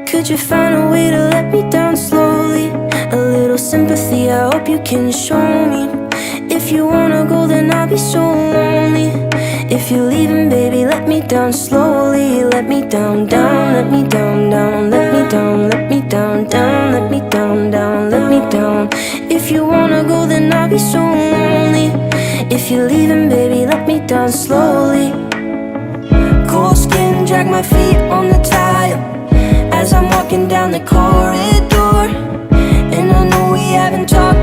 Could you find a way to let me down slowly? A little sympathy, I hope you can show me. If you wanna go, then I'll be so lonely. If you're leaving, baby, let me down slowly. Let me down, down, let me down, down. Let me down, let me down, down. Let me down, down, let me down. If you wanna go, then I'll be so lonely. If you're leaving, baby, let me down slowly. Cold skin, drag my feet on the tile as I'm walking down the corridor. And I know we haven't talked